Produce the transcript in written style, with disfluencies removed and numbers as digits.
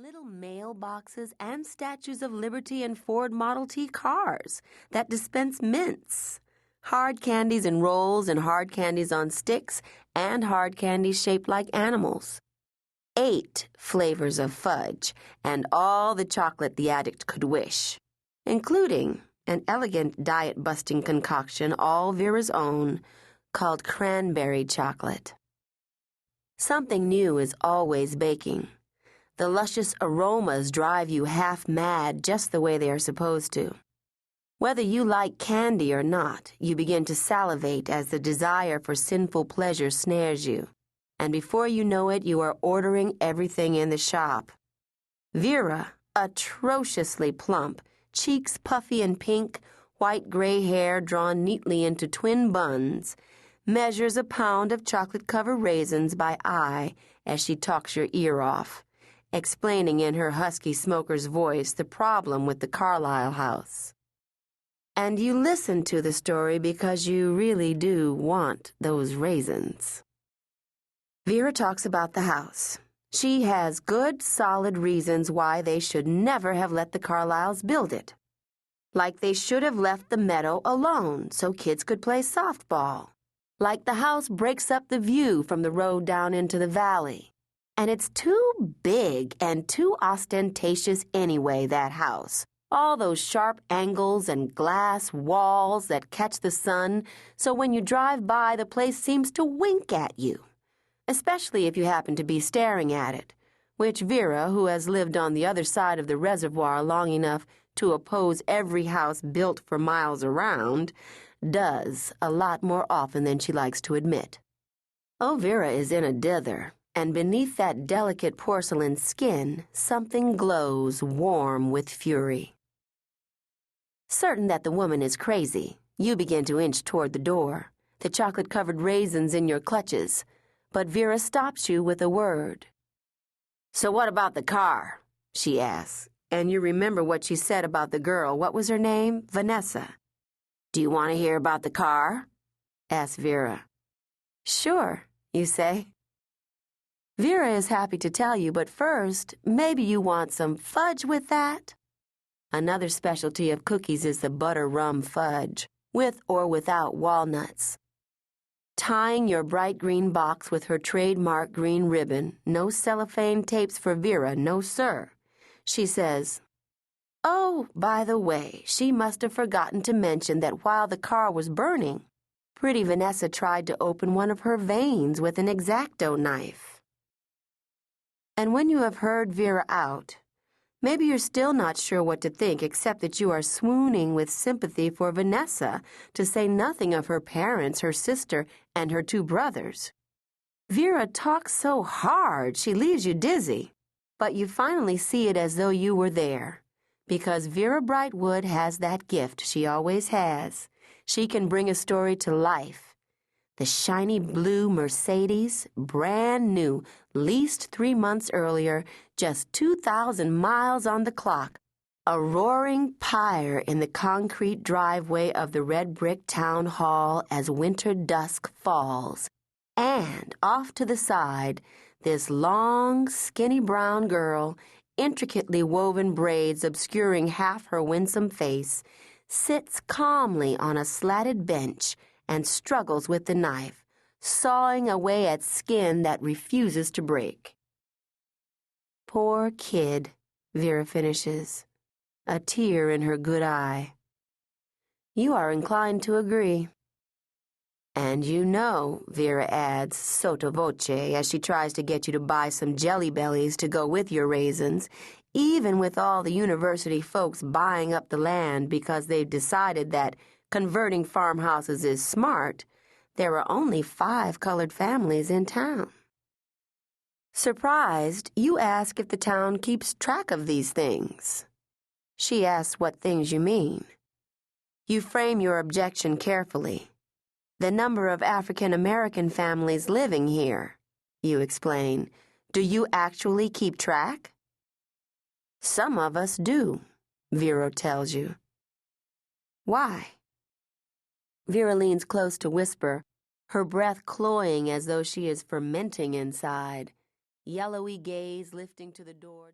little mailboxes and statues of Liberty and Ford Model T cars that dispense mints, hard candies in rolls and hard candies on sticks, and hard candies shaped like animals. 8 flavors of fudge and all the chocolate the addict could wish, including an elegant diet-busting concoction all Vera's own called cranberry chocolate. Something new is always baking. The luscious aromas drive you half mad just the way they are supposed to. Whether you like candy or not, you begin to salivate as the desire for sinful pleasure snares you. And before you know it, you are ordering everything in the shop. Vera, atrociously plump, cheeks puffy and pink, white-gray hair drawn neatly into twin buns, measures a pound of chocolate-covered raisins by eye as she talks your ear off, explaining in her husky smoker's voice the problem with the Carlyle house. And you listen to the story because you really do want those raisins. Vera talks about the house. She has good, solid reasons why they should never have let the Carlyles build it. Like they should have left the meadow alone so kids could play softball. Like the house breaks up the view from the road down into the valley. And it's too big and too ostentatious anyway, that house. All those sharp angles and glass walls that catch the sun, so when you drive by, the place seems to wink at you. Especially if you happen to be staring at it, which Vera, who has lived on the other side of the reservoir long enough to oppose every house built for miles around, does a lot more often than she likes to admit. Oh, Vera is in a dither, and beneath that delicate porcelain skin, something glows warm with fury. Certain that the woman is crazy, you begin to inch toward the door, the chocolate-covered raisins in your clutches, but Vera stops you with a word. "So what about the car?" she asks, and you remember what she said about the girl. What was her name? Vanessa. "Do you want to hear about the car?" asks Vera. "Sure," you say. Vera is happy to tell you, but first, maybe you want some fudge with that? Another specialty of cookies is the butter rum fudge, with or without walnuts. Tying your bright green box with her trademark green ribbon, no cellophane tapes for Vera, no sir. She says, "Oh, by the way, she must have forgotten to mention that while the car was burning, pretty Vanessa tried to open one of her veins with an X-Acto knife." And when you have heard Vera out, maybe you're still not sure what to think except that you are swooning with sympathy for Vanessa, to say nothing of her parents, her sister, and her 2 brothers. Vera talks so hard she leaves you dizzy, but you finally see it as though you were there, because Vera Brightwood has that gift she always has. She can bring a story to life. The shiny blue Mercedes, brand new, leased 3 months earlier, just 2,000 miles on the clock, a roaring pyre in the concrete driveway of the red brick town hall as winter dusk falls, and off to the side, this long, skinny brown girl, intricately woven braids obscuring half her winsome face, sits calmly on a slatted bench and struggles with the knife, sawing away at skin that refuses to break. "Poor kid," Vera finishes, a tear in her good eye. You are inclined to agree. "And you know," Vera adds, sotto voce, as she tries to get you to buy some Jelly Bellies to go with your raisins, even with all the university folks buying up the land because they've decided that converting farmhouses is smart, there are only 5 colored families in town. Surprised, you ask if the town keeps track of these things. She asks what things you mean. You frame your objection carefully. "The number of African American families living here," you explain. "Do you actually keep track?" "Some of us do," Vera tells you. "Why?" Vera leans close to whisper, her breath cloying as though she is fermenting inside, yellowy gaze lifting to the door.